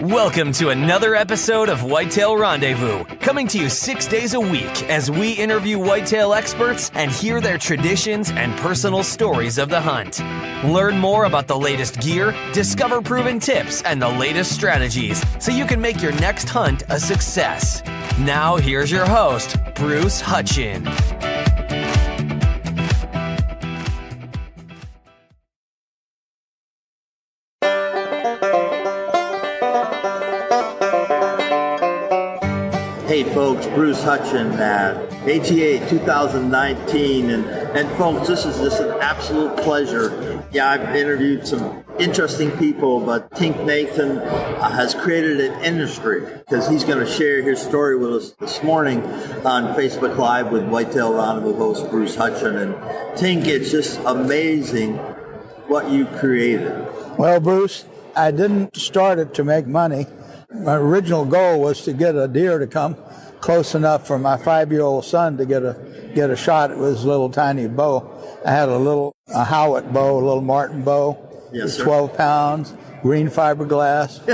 Welcome to another episode of Whitetail Rendezvous, coming to you 6 days a week as we interview whitetail experts and hear their traditions and personal stories of the hunt. Learn more about the latest gear, discover proven tips, and the latest strategies so you can make your next hunt a success. Now here's your host, Bruce Hutchin. Hey folks, Bruce Hutchin at ATA 2019, and folks, this is just an absolute pleasure. Yeah, I've interviewed some interesting people, but Tink Nathan has created an industry because he's going to share his story with us this morning on Facebook Live with Whitetail Rendezvous host Bruce Hutchin. And Tink, it's just amazing what you created. Well, Bruce, I didn't start it to make money. My original goal was to get a deer to come close enough for my 5-year-old son to get a shot with his little tiny bow. I had a Howitt bow, a little Martin bow, yes, 12 pounds, green fiberglass,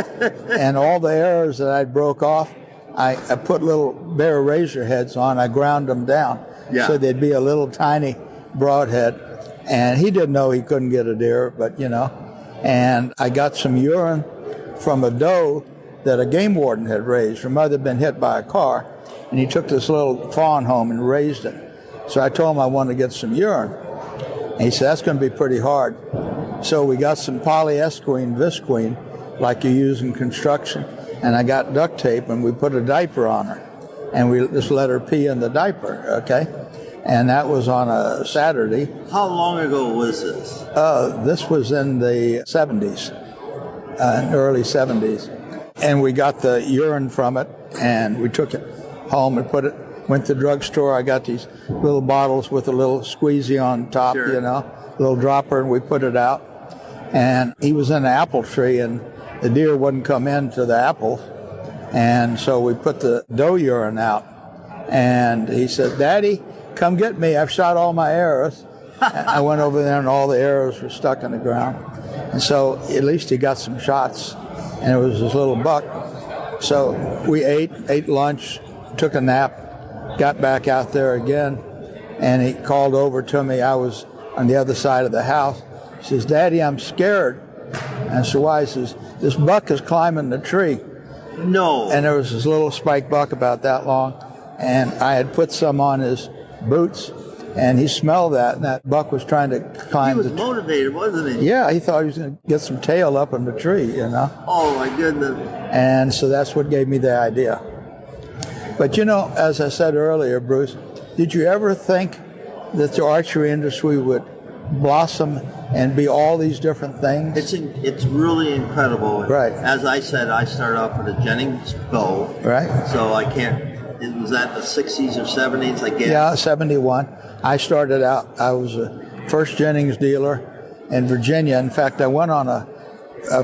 and all the arrows that I broke off, I put little bear razor heads on. I ground them down so they'd be a little tiny broadhead. And he didn't know he couldn't get a deer, but and I got some urine from a doe that a game warden had raised. Her mother had been hit by a car, and he took this little fawn home and raised it. So I told him I wanted to get some urine. And he said, that's going to be pretty hard. So we got some polyesquine, visqueen, like you use in construction, and I got duct tape, and we put a diaper on her. And we just let her pee in the diaper, okay? And that was on a Saturday. How long ago was this? This was in the 70s, early 70s. And we got the urine from it, and we took it home and went to the drugstore. I got these little bottles with a little squeezy on top, little dropper, and we put it out. And he was in an apple tree, and the deer wouldn't come into the apple. And so we put the doe urine out. And he said, Daddy, come get me. I've shot all my arrows. I went over there, and all the arrows were stuck in the ground. And so at least he got some shots. And it was his little buck. So we ate lunch, took a nap, got back out there again, and he called over to me. I was on the other side of the house. He says, Daddy, I'm scared. And I said, why? He says, this buck is climbing the tree. No. And there was this little spike buck about that long, and I had put some on his boots, and he smelled that, and that buck was trying to climb the tree. He was motivated, wasn't he? Yeah, he thought he was going to get some tail up in the tree, Oh, my goodness. And so that's what gave me the idea. But, as I said earlier, Bruce, did you ever think that the archery industry would blossom and be all these different things? It's really incredible. Right. As I said, I started off with a Jennings bow. Right. So I can't... Was that the 60s or 70s, I guess? Yeah, 71. I started out, I was a first Jennings dealer in Virginia. In fact, I went on a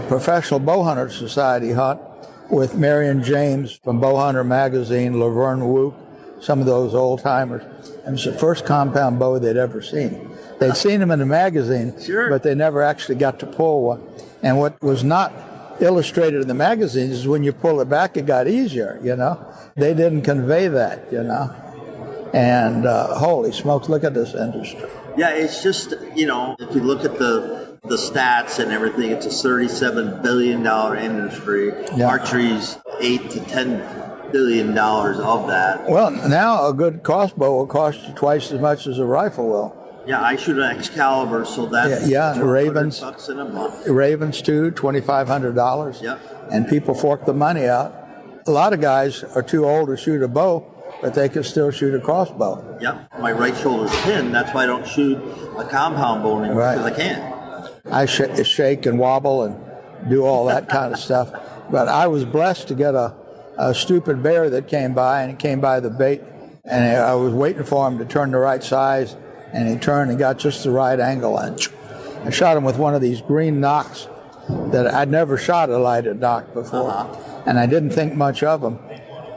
professional Bowhunter Society hunt with Marion James from Bowhunter Magazine, Laverne Wook, some of those old timers. And it was the first compound bow they'd ever seen. They'd seen them in the magazine, but they never actually got to pull one. And what was not illustrated in the magazines is when you pull it back, it got easier, They didn't convey that, And holy smokes, look at this industry. Yeah, it's just, if you look at the stats and everything, it's a $37 billion industry. Yeah. Archery's $8 to $10 billion of that. Well, now a good crossbow will cost you twice as much as a rifle will. Yeah, I shoot an Excalibur, so that's Ravens. $200 in a month. Ravens too, $2,500. Yep. And people fork the money out. A lot of guys are too old to shoot a bow, but they can still shoot a crossbow. Yep. My right shoulder's pinned. That's why I don't shoot a compound bow anymore, because I can't. I shake and wobble and do all that kind of stuff. But I was blessed to get a stupid bear that came by, and he came by the bait, and I was waiting for him to turn the right size, and he turned and got just the right angle, and I shot him with one of these green knocks that I'd never shot a lighted knock before, and I didn't think much of them.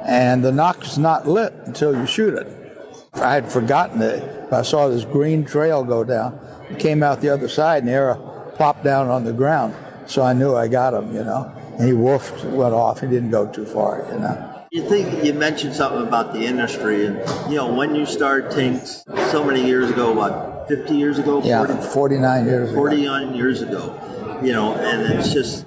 And the knock's not lit until you shoot it. I had forgotten it. I saw this green trail go down. It came out the other side, and the arrow plopped down on the ground. So I knew I got him, and he went off. He didn't go too far, You think you mentioned something about the industry, and when you started Tinks so many years ago, what, 50 years ago? 49 years ago. 49 years ago, and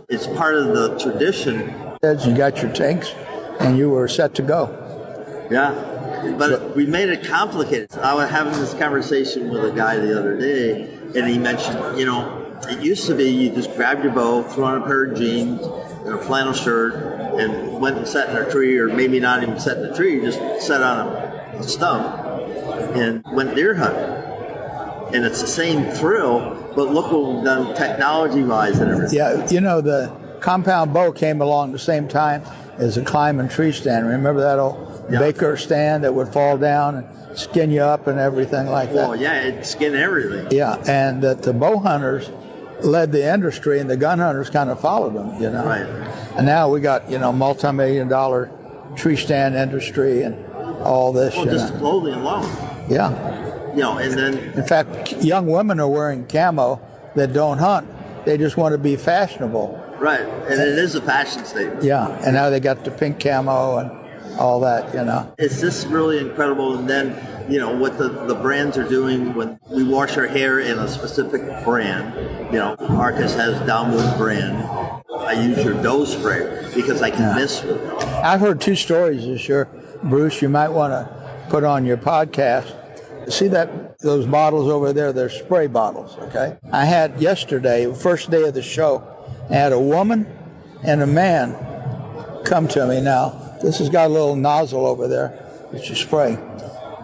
it's part of the tradition. You got your tanks, and you were set to go. Yeah, but we made it complicated. I was having this conversation with a guy the other day, and he mentioned, it used to be you just grabbed your bow, threw on a pair of jeans and a flannel shirt, and went and sat in a tree, or maybe not even sat in a tree, just sat on a stump and went deer hunting. And it's the same thrill, but look what we've done technology-wise and everything. Yeah, the compound bow came along the same time as a climbing tree stand. Remember that old Baker stand that would fall down and skin you up and everything like that? Well, yeah, it'd skin everything. Yeah, and that the bow hunters led the industry, and the gun hunters kind of followed them, Right. And now we got, multi-million-dollar tree stand industry and all this. Well, just clothing alone. Yeah. And then... In fact, young women are wearing camo that don't hunt. They just want to be fashionable. Right, and it is a fashion statement. Yeah, and now they got the pink camo and all that, It's just really incredible. And then, what the brands are doing when we wash our hair in a specific brand. Arcus has Downwood brand. I use your doe spray because I can miss with it. I've heard two stories this year, Bruce, you might want to put on your podcast. See those bottles over there? They're spray bottles, okay? I had yesterday, first day of the show, I had a woman and a man come to me. Now, this has got a little nozzle over there that you spray.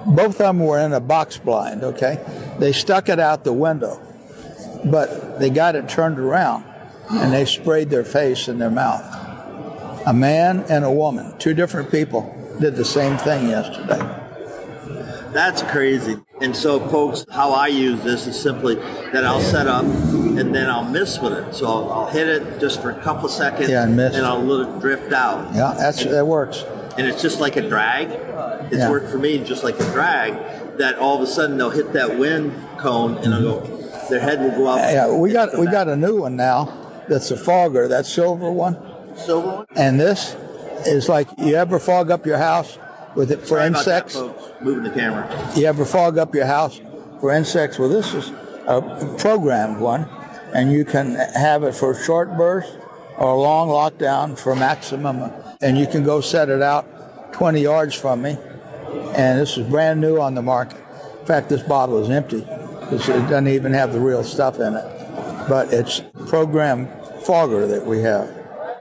Both of them were in a box blind, okay? They stuck it out the window, but they got it turned around, and they sprayed their face and their mouth. A man and a woman, two different people, did the same thing yesterday. That's crazy. And so, folks, how I use this is simply that I'll set up and then I'll miss with it. So I'll hit it just for a couple of seconds and miss, and I'll let it drift out. Yeah, that works. And it's just like a drag. It's worked for me just like a drag, that all of a sudden they'll hit that wind cone and I'll go, their head will go up. Yeah, we got a new one now that's a fogger, that silver one. Silver one? And this is like, you ever fog up your house with it for insects? About that, folks. Moving the camera. You ever fog up your house for insects? Well, this is a programmed one, and you can have it for short bursts or long lockdown for maximum. And you can go set it out 20 yards from me. And this is brand new on the market. In fact, this bottle is empty. It doesn't even have the real stuff in it. But it's programmed fogger that we have.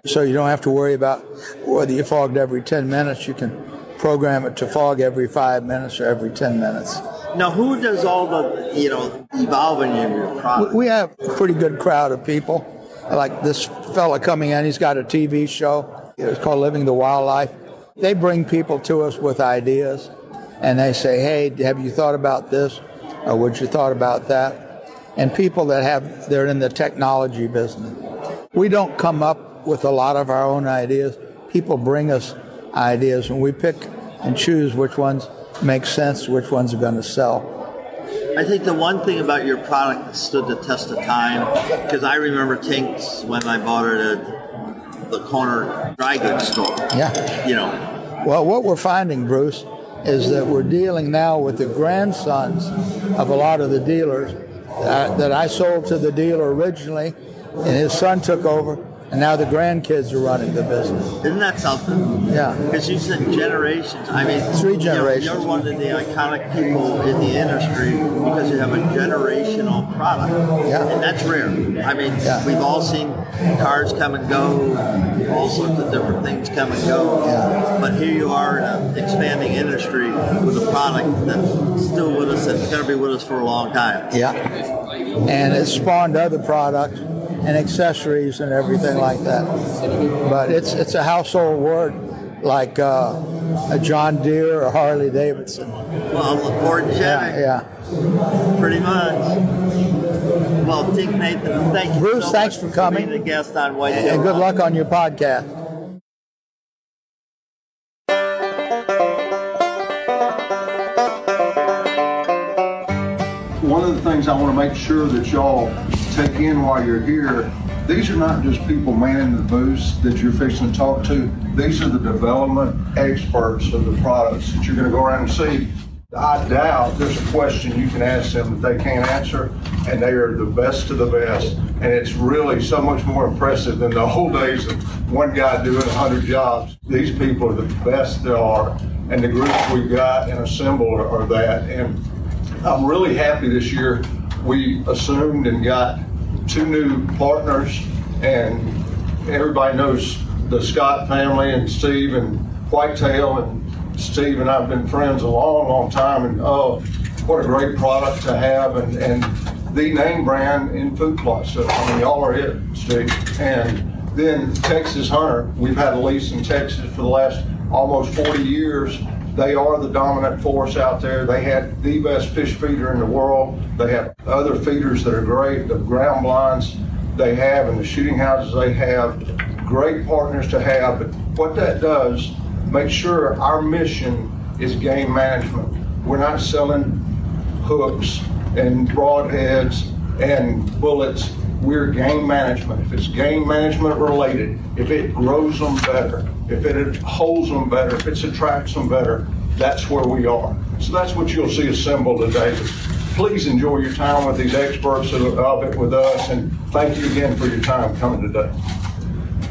So you don't have to worry about whether you fogged every 10 minutes. You can program it to fog every 5 minutes or every 10 minutes. Now, who does all the, evolving of your product? We have a pretty good crowd of people. Like this fella coming in, he's got a TV show. It's called Living the WildLife. They bring people to us with ideas, and they say, hey, have you thought about this? Or would you thought about that? And people they're in the technology business. We don't come up with a lot of our own ideas. People bring us ideas, and we pick and choose which ones make sense, which ones are going to sell. I think the one thing about your product that stood the test of time, because I remember Tinks when I bought it at the corner dry goods store. Yeah. Well, what we're finding, Bruce, is that we're dealing now with the grandsons of a lot of the dealers that I sold to the dealer originally, and his son took over. And now the grandkids are running the business. Isn't that something? Yeah. Because you said generations. I mean, 3 generations. You're one of the iconic people in the industry because you have a generational product. Yeah. And that's rare. I mean, we've all seen cars come and go, all sorts of different things come and go. Yeah. But here you are in an expanding industry with a product that's still with us, that's going to be with us for a long time. Yeah. And it's spawned other products and accessories and everything like that. But it's a household word, like a John Deere or Harley Davidson. Well, Ford-Genetic. Yeah. Pretty much. Well, Tink Nathan, thank you Bruce, so thanks much for coming. being a guest on Whitetail. And good luck on your podcast. One of the things I want to make sure that y'all take in while you're here these are not just people manning the booths that you're fixing to talk to. These are the development experts of the products that you're going to go around and see. I doubt there's a question you can ask them that they can't answer, and they are the best of the best. And it's really so much more impressive than the old days of one guy doing 100 jobs. These people are the best there are, and the groups we've got and assembled are that. And I'm really happy this year we assumed and got 2 new partners, and everybody knows the Scott family and Steve and Whitetail, and Steve and I have been friends a long, long time, and oh, what a great product to have, and the name brand in food plots. So, I mean, y'all are it, Steve. And then Texas Hunter, we've had a lease in Texas for the last almost 40 years. They are the dominant force out there. They have the best fish feeder in the world. They have other feeders that are great, the ground blinds they have and the shooting houses they have. Great partners to have, but what that does, make sure our mission is game management. We're not selling hooks and broadheads and bullets. We're game management. If it's game management related, if it grows them better, if it holds them better, if it attracts them better, that's where we are. So that's what you'll see assembled today. Please enjoy your time with these experts of it with us, and thank you again for your time coming today.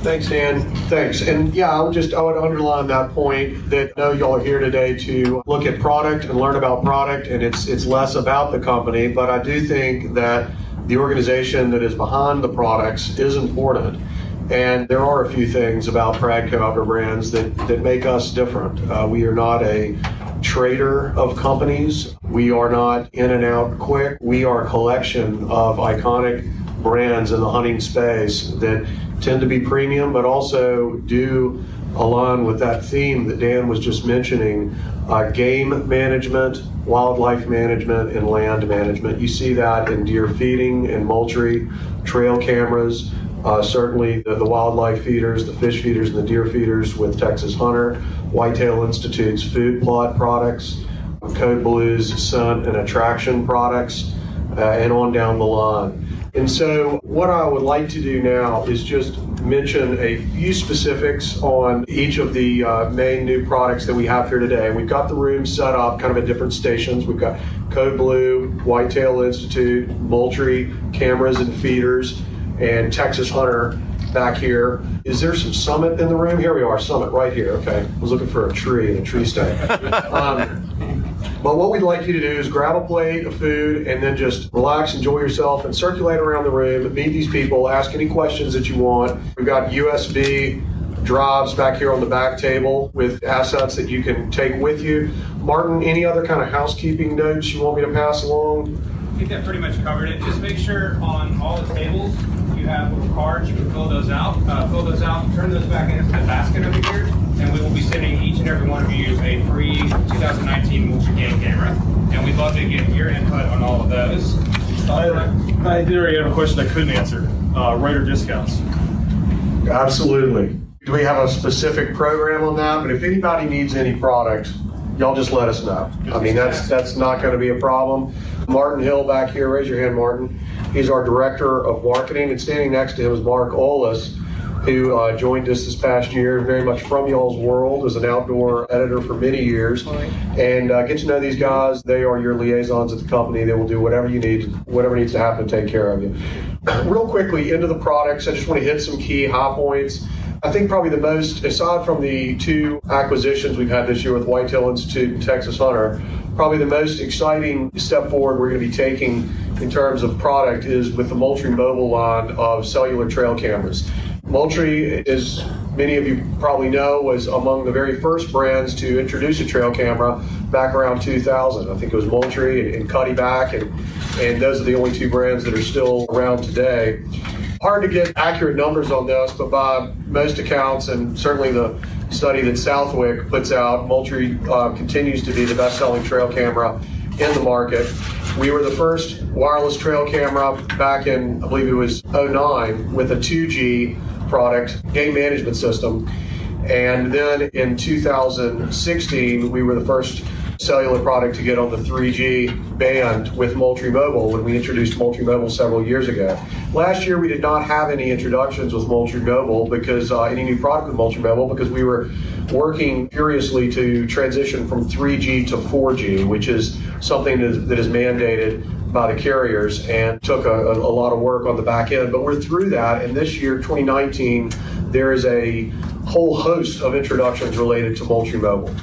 Thanks, Dan. Thanks. And yeah, I would underline that point that I know y'all are here today to look at product and learn about product, and it's less about the company, but I do think that the organization that is behind the products is important. And there are a few things about Pradco Outdoor Brands that make us different. We are not a trader of companies. We are not in and out quick. We are a collection of iconic brands in the hunting space that tend to be premium, but also do align with that theme that Dan was just mentioning, game management, wildlife management, and land management. You see that in deer feeding and Moultrie, trail cameras, certainly the wildlife feeders, the fish feeders, and the deer feeders with Texas Hunter, Whitetail Institute's food plot products, Code Blue's scent and attraction products, and on down the line. And so what I would like to do now is just mention a few specifics on each of the main new products that we have here today. We've got the room set up kind of at different stations. We've got Code Blue, Whitetail Institute, Moultrie, cameras and feeders, and Texas Hunter back here. Is there some Summit in the room? Here we are, Summit right here. Okay, I was looking for a tree and a tree stand. But what we'd like you to do is grab a plate of food and then just relax, enjoy yourself, and circulate around the room, meet these people, ask any questions that you want. We've got USB drives back here on the back table with assets that you can take with you. Martin, any other kind of housekeeping notes you want me to pass along? I think that pretty much covered it. Just make sure on all the tables you have little cards. You can fill those out, turn those back into the basket over here, and we will be sending each and every one of you a free 2019 Moultrie game camera. And we'd love to get your input on all of those. I did already have a question I couldn't answer. Writer discounts. Absolutely. Do we have a specific program on that? But if anybody needs any product, y'all just let us know. I mean, that's not going to be a problem. Martin Hill back here, raise your hand, Martin. He's our Director of Marketing, and standing next to him is Mark Olis, who joined us this past year, very much from y'all's world, as an outdoor editor for many years. And get to know these guys. They are your liaisons at the company. They will do whatever you need, whatever needs to happen to take care of you. Real quickly, into the products, I just want to hit some key high points. I think probably the most, aside from the 2 acquisitions we've had this year with Whitetail Institute and Texas Hunter, probably the most exciting step forward we're going to be taking in terms of product is with the Moultrie mobile line of cellular trail cameras. Moultrie, as many of you probably know, was among the very first brands to introduce a trail camera back around 2000. I think it was Moultrie and Cuddy Back, and those are the only 2 brands that are still around today. Hard to get accurate numbers on this, but by most accounts, and certainly the study that Southwick puts out, Moultrie continues to be the best-selling trail camera in the market. We were the first wireless trail camera back in, I believe it was 2009, with a 2G product, game management system. And then in 2016, we were the first cellular product to get on the 3G band with Moultrie Mobile when we introduced Moultrie Mobile several years ago. Last year we did not have any introductions with Moultrie Mobile because any new product with Moultrie Mobile because we were working furiously to transition from 3G to 4G, which is something that is mandated by the carriers and took a lot of work on the back end. But we're through that, and this year, 2019, there is a whole host of introductions related to Moultrie Mobile.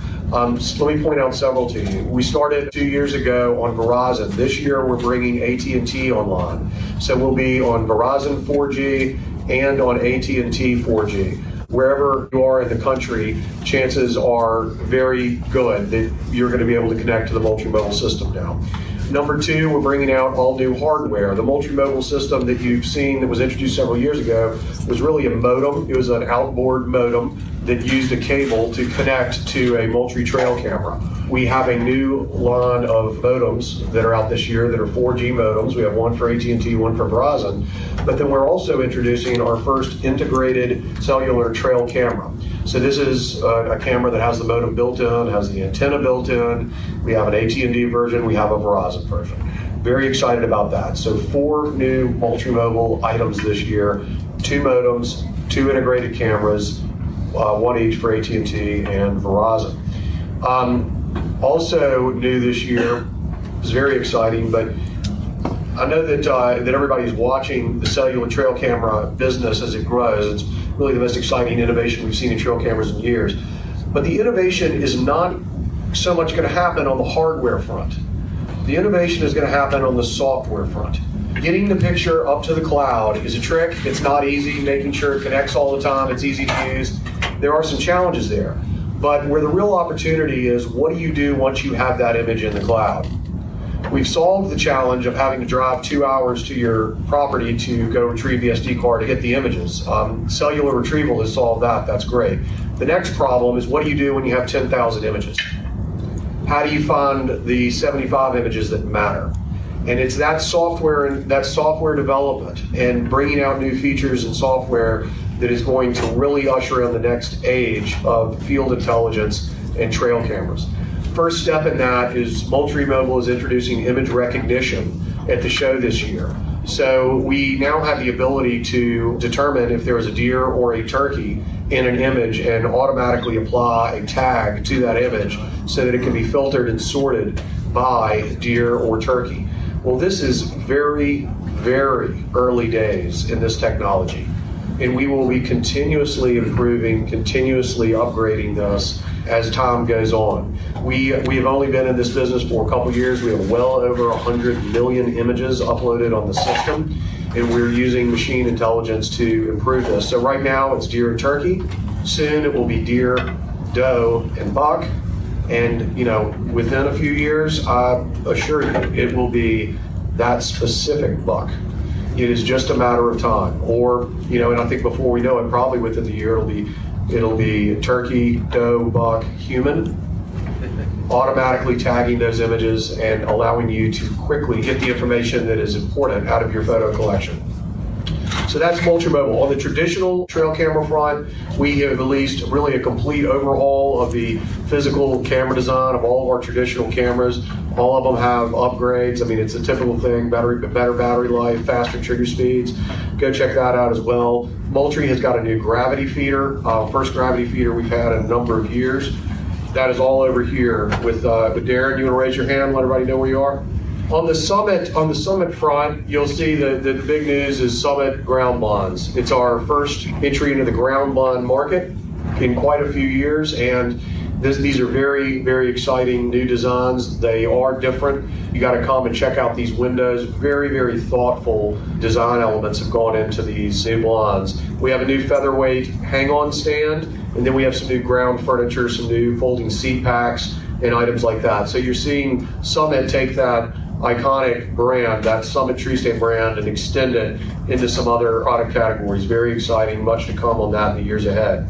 So let me point out several to you. We started 2 years ago on Verizon. This year we're bringing AT&T online. So we'll be on Verizon 4G and on AT&T 4G. Wherever you are in the country, chances are very good that you're going to be able to connect to the Moultrie Mobile system now. Number two, we're bringing out all new hardware. The Moultrie Mobile system that you've seen that was introduced several years ago was really a modem. It was an outboard modem that used a cable to connect to a Moultrie trail camera. We have a new line of modems that are out this year that are 4G modems. We have one for AT&T, one for Verizon. But then we're also introducing our first integrated cellular trail camera. So this is a camera that has the modem built in, has the antenna built in. We have an AT&T version, we have a Verizon version. Very excited about that. So 4 new Moultrie Mobile items this year, 2 modems, 2 integrated cameras, one each for AT&T and Verizon. Also new this year, is very exciting, but I know that everybody's watching the cellular trail camera business as it grows. It's really the most exciting innovation we've seen in trail cameras in years. But the innovation is not so much going to happen on the hardware front. The innovation is going to happen on the software front. Getting the picture up to the cloud is a trick. It's not easy. Making sure it connects all the time, it's easy to use. There are some challenges there. But where the real opportunity is, what do you do once you have that image in the cloud? We've solved the challenge of having to drive 2 hours to your property to go retrieve the SD card to get the images. Cellular retrieval has solved that. That's great. The next problem is, what do you do when you have 10,000 images? How do you find the 75 images that matter? And it's that software development and bringing out new features and software that is going to really usher in the next age of field intelligence and trail cameras. First step in that is Moultrie Mobile is introducing image recognition at the show this year. So we now have the ability to determine if there is a deer or a turkey in an image and automatically apply a tag to that image so that it can be filtered and sorted by deer or turkey. Well, this is very, very early days in this technology, and we will be continuously improving, continuously upgrading this as time goes on. We have only been in this business for a couple years. We have well over 100 million images uploaded on the system, and we're using machine intelligence to improve this. So right now it's deer and turkey. Soon it will be deer, doe, and buck. And within a few years, I assure you, it will be that specific buck. It is just a matter of time. Or, and I think before we know it, probably within the year, it'll be turkey, doe, buck, human, automatically tagging those images and allowing you to quickly get the information that is important out of your photo collection. So that's Moultrie Mobile. On the traditional trail camera front, we have released really a complete overhaul of the physical camera design of all of our traditional cameras. All of them have upgrades. I mean, it's a typical thing, better battery life, faster trigger speeds. Go check that out as well. Moultrie has got a new gravity feeder, first gravity feeder we've had in a number of years. That is all over here with Darren. You want to raise your hand, let everybody know where you are? On the Summit front, you'll see that the big news is Summit ground blinds. It's our first entry into the ground blind market in quite a few years, and these are very, very exciting new designs. They are different. You got to come and check out these windows. Very, very thoughtful design elements have gone into these new blinds. We have a new featherweight hang-on stand, and then we have some new ground furniture, some new folding seat packs, and items like that. So you're seeing Summit take that iconic brand, that Summit tree stand brand, and extend it into some other product categories. Very exciting, much to come on that in the years ahead.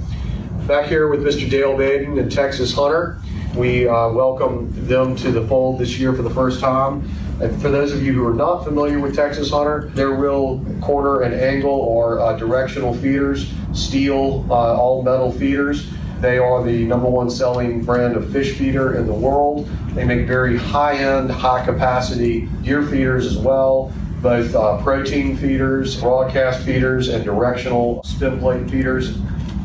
Back here with Mr. Dale Baden and Texas Hunter, we welcome them to the fold this year for the first time. And for those of you who are not familiar with Texas Hunter, their real corner and angle or directional feeders, steel, all metal feeders. They are the #1 selling brand of fish feeder in the world. They make very high-end, high-capacity deer feeders as well, both protein feeders, broadcast feeders, and directional spin plate feeders.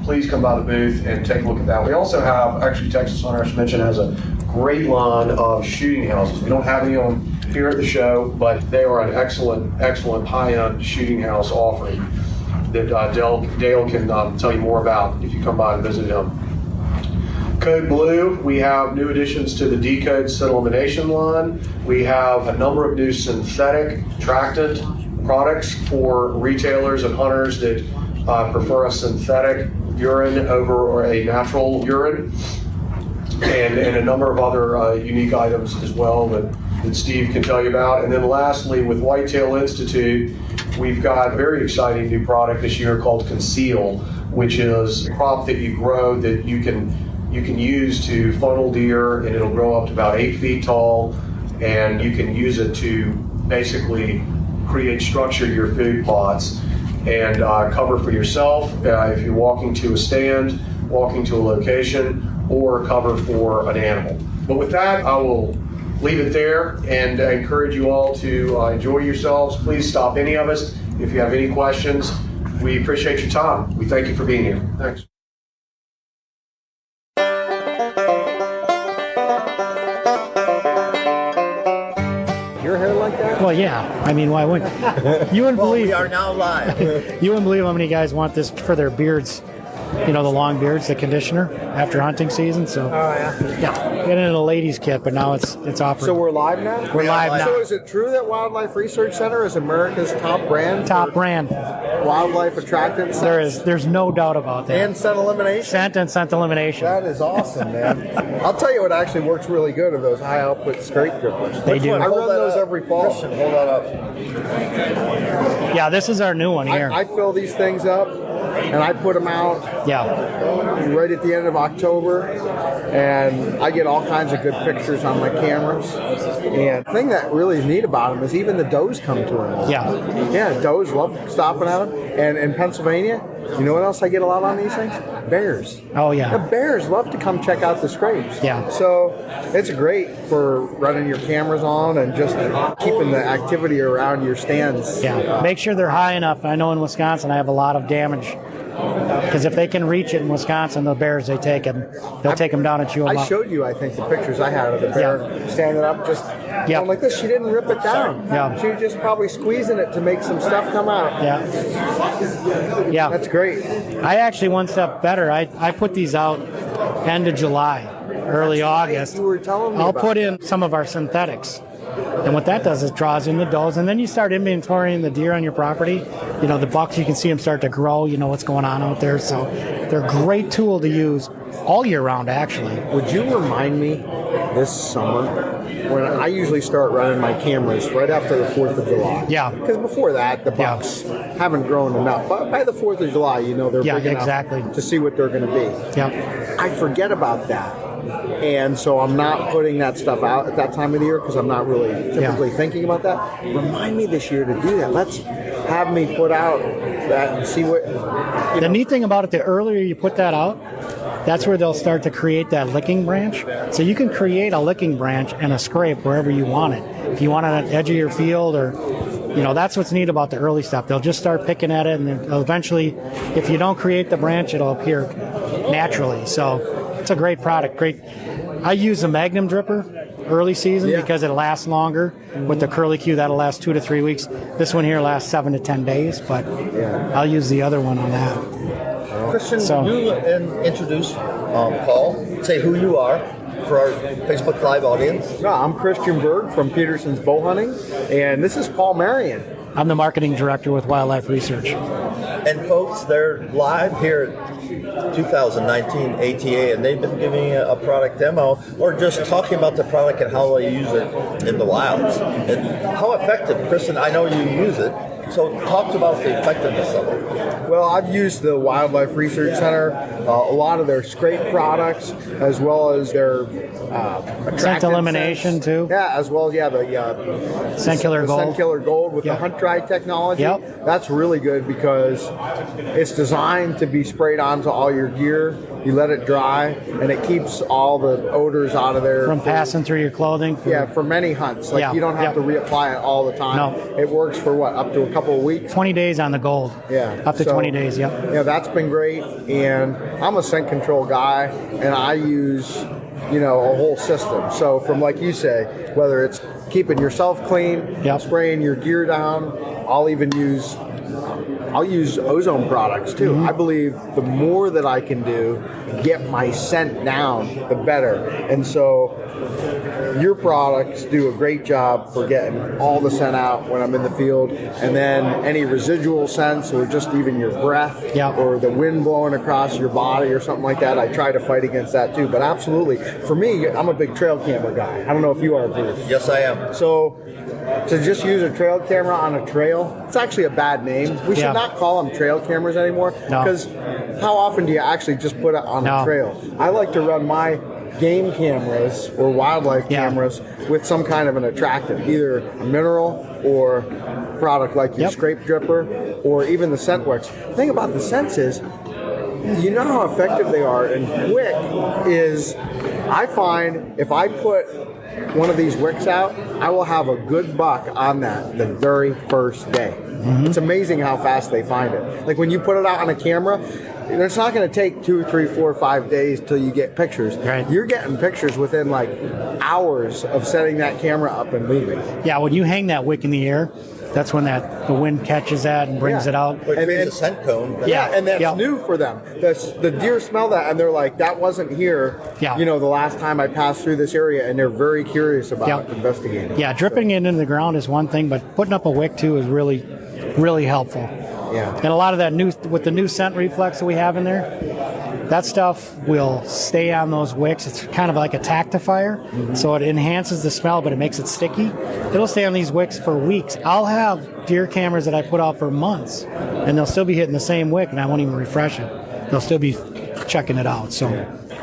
Please come by the booth and take a look at that. We also have, actually Texas Hunter, I should mention, has a great line of shooting houses. We don't have any on here at the show, but they are an excellent high-end shooting house offering that Dale can tell you more about if you come by and visit him. Code Blue, we have new additions to the Decode scent elimination line. We have a number of new synthetic tractant products for retailers and hunters that prefer a synthetic urine over a natural urine, and a number of other unique items as well that Steve can tell you about. And then lastly, with Whitetail Institute, we've got a very exciting new product this year called Conceal, which is a crop that you grow that you can use to funnel deer, and it'll grow up to about 8 feet tall, and you can use it to basically create structure to your food plots and cover for yourself if you're walking to a stand, walking to a location, or cover for an animal. But with that, I will leave it there, and I encourage you all to enjoy yourselves. Please stop any of us if you have any questions. We appreciate your time. We thank you for being here. Thanks. Your hair like that? Well, yeah. I mean, why wouldn't you? Wouldn't believe. We are now live. You wouldn't believe how many guys want this for their beards. You know, the long beards, the conditioner after hunting season. So, yeah, get into the ladies' kit, but now it's offered. So we're live now? We're live now. So is it true that WildLife Research Center is America's top brand? Top brand. Wildlife attractants? There's no doubt about that. And scent elimination? Scent and scent elimination. That is awesome, man. I'll tell you what actually works really good are those high output scrape drippers. They do. I run those every fall. Christian, hold that up. Yeah, this is our new one here. I fill these things up and I put them out right at the end of October, and I get all kinds of good pictures on my cameras. And the thing that really is neat about them is even the does come to them. Yeah, does love stopping at them. And in Pennsylvania, you know what else I get a lot on these things? Bears. Oh, yeah. The bears love to come check out the scrapes. Yeah. So it's great for running your cameras on and just keeping the activity around your stands. Yeah. Make sure they're high enough. I know in Wisconsin I have a lot of damage. Because if they can reach it in Wisconsin, the bears, they'll take them down and chew them up. I showed you, I think, the pictures I had of the bear standing up just going like this. She didn't rip it down. Yeah. She was just probably squeezing it to make some stuff come out. Yeah. Yeah. That's great. I actually one step better. I put these out end of July, early August. You were telling me I'll about put in some of our synthetics. And what that does is draws in the does, and then you start inventorying the deer on your property. You know, the bucks, you can see them start to grow. You know what's going on out there. So they're a great tool to use all year round, actually. Would you remind me this summer when I usually start running my cameras right after the 4th of July? Yeah. Because before that, the bucks haven't grown enough. But by the 4th of July, you know they're big enough to see what they're going to be. Yeah. I forget about that. And so I'm not putting that stuff out at that time of the year because I'm not really typically thinking about that. Remind me this year to do that. Let's have me put out that and see what... The neat thing about it, the earlier you put that out, that's where they'll start to create that licking branch. So you can create a licking branch and a scrape wherever you want it. If you want it at the edge of your field or... You know, that's what's neat about the early stuff. They'll just start picking at it, and then eventually, if you don't create the branch, it'll appear naturally. So it's a great product. Great. I use a Magnum dripper early season because it lasts longer. With the curly Q, that'll last 2 to 3 weeks. This one here lasts 7 to 10 days, but I'll use the other one on that. Christian, would you introduce Paul? Say who you are for our Facebook Live audience. No, I'm Christian Berg from Peterson's Bow Hunting, and this is Paul Marion. I'm the marketing director with WildLife Research. And folks, they're live here at 2019 ATA, and they've been giving a product demo or just talking about the product and how they use it in the wilds. And how effective, Kristen, I know you use it. So talk about the effectiveness of it. Well, I've used the WildLife Research Center, a lot of their scrape products, as well as their Scent elimination scents. too. Yeah, as well as the Scent Killer Gold. Scent Killer Gold with the hunt dry technology. Yep. That's really good because it's designed to be sprayed onto all your gear. You let it dry, and it keeps all the odors out of there. From passing through your clothing. For many hunts. Like, you don't have to reapply it all the time. No. It works for what, up to a couple of weeks? 20 days on the Gold. Yeah. Up to So, 20 days, yep. Yeah, that's been great. And I'm a scent control guy, and I use, a whole system. So from, like you say, whether it's keeping yourself clean, spraying your gear down, I'll use ozone products too. I believe the more that I can do, get my scent down, the better. And so your products do a great job for getting all the scent out when I'm in the field, and then any residual scents or just even your breath or the wind blowing across your body or something like that, I try to fight against that too. But absolutely, for me, I'm a big trail camera guy. I don't know if you are, Bruce. Yes, I am. So to just use a trail camera on a trail, it's actually a bad name. We should not call them trail cameras anymore, because how often do you actually just put it on a trail? I like to run my game cameras or wildlife cameras with some kind of an attractant, either a mineral or product like your scrape dripper or even the scent wicks. The thing about the scents is, you know how effective they are, and wick is, I find if I put one of these wicks out, I will have a good buck on that the very first day. It's amazing how fast they find it. Like when you put it out on a camera, it's not going to take 2, 3, 4, 5 days till you get pictures. Right. You're getting pictures within like hours of setting that camera up and leaving. Yeah, when you hang that wick in the air, that's when the wind catches that and brings it out. It creates a scent cone. And that's new for them. The deer smell that, and they're like, that wasn't here, the last time I passed through this area, and they're very curious about investigating. Yeah, dripping it into the ground is one thing, but putting up a wick too is really, really helpful. Yeah. And a lot of that with the new scent reflex that we have in there, that stuff will stay on those wicks. It's kind of like a tactifier, so it enhances the smell, but it makes it sticky. It'll stay on these wicks for weeks. I'll have deer cameras that I put out for months, and they'll still be hitting the same wick, and I won't even refresh it. They'll still be checking it out. So,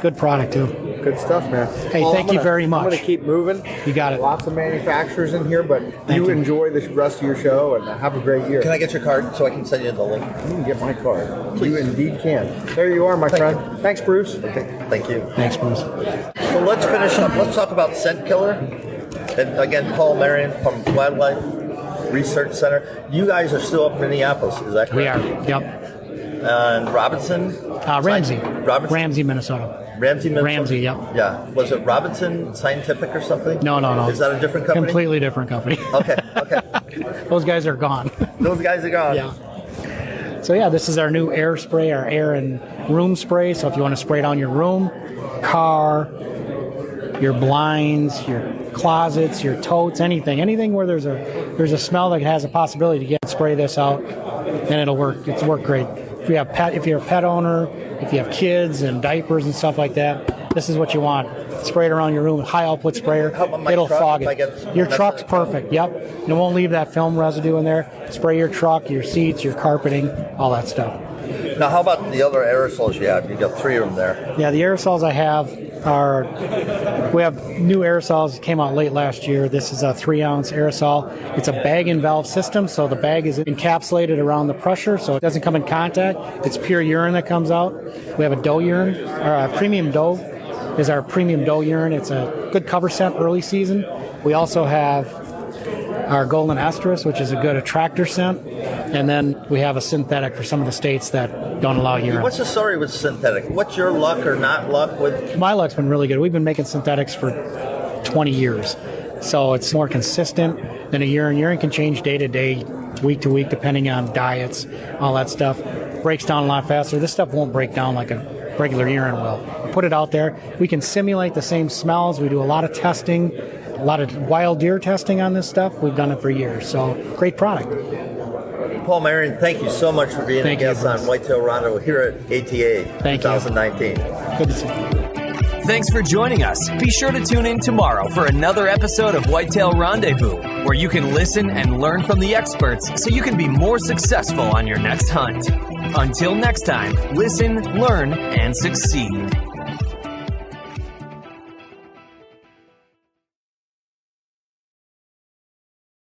good product too. Good stuff, man. Hey, thank you very much. I'm going to keep moving. You got it. Lots of manufacturers in here, but you enjoy the rest of your show and have a great year. Can I get your card so I can send you the link? You can get my card. Please. You indeed can. There you are, my friend. Thanks, Bruce. Okay, thank you. Thanks, Bruce. So let's finish up. Let's talk about Scent Killer. And again, Paul Marion from WildLife Research Center. You guys are still up in Minneapolis, is that correct? We are, yep. And Robinson? Ramsey. Robinson? Ramsey, Minnesota. Ramsey, Minnesota? Ramsey, yep. Yeah. Was it Robinson Scientific or something? No. Is that a different company? Completely different company. Okay. Those guys are gone. Those guys are gone. Yeah. So yeah, this is our new air spray, our air and room spray. So if you want to spray down your room, car, your blinds, your closets, your totes, anything where there's a smell that has a possibility to spray this out, and it'll work. It's worked great. If you're a pet owner, if you have kids and diapers and stuff like that, this is what you want. Spray it around your room with high output sprayer. It'll fog it. Your truck's perfect. Yep. It won't leave that film residue in there. Spray your truck, your seats, your carpeting, all that stuff. Now, how about the other aerosols you have? You got 3 of them there. Yeah, the aerosols I have we have new aerosols that came out late last year. This is a 3-ounce aerosol. It's a bag and valve system, so the bag is encapsulated around the pressure, so it doesn't come in contact. It's pure urine that comes out. We have a doe urine, or a premium doe is our premium doe urine. It's a good cover scent early season. We also have our golden estrus, which is a good attractor scent, and then we have a synthetic for some of the states that don't allow urine. What's the story with synthetic? What's your luck or not luck with? My luck's been really good. We've been making synthetics for 20 years, so it's more consistent than a urine. Urine can change day to day, week to week, depending on diets, all that stuff. Breaks down a lot faster. This stuff won't break down like a regular urine will. Put it out there. We can simulate the same smells. We do a lot of testing, a lot of wild deer testing on this stuff. We've done it for years, so great product. Paul Marion, thank you so much for being a guest on Whitetail Rendezvous here at ATA 2019. Good to see you. Thanks for joining us. Be sure to tune in tomorrow for another episode of Whitetail Rendezvous, where you can listen and learn from the experts so you can be more successful on your next hunt. Until next time, listen, learn, and succeed.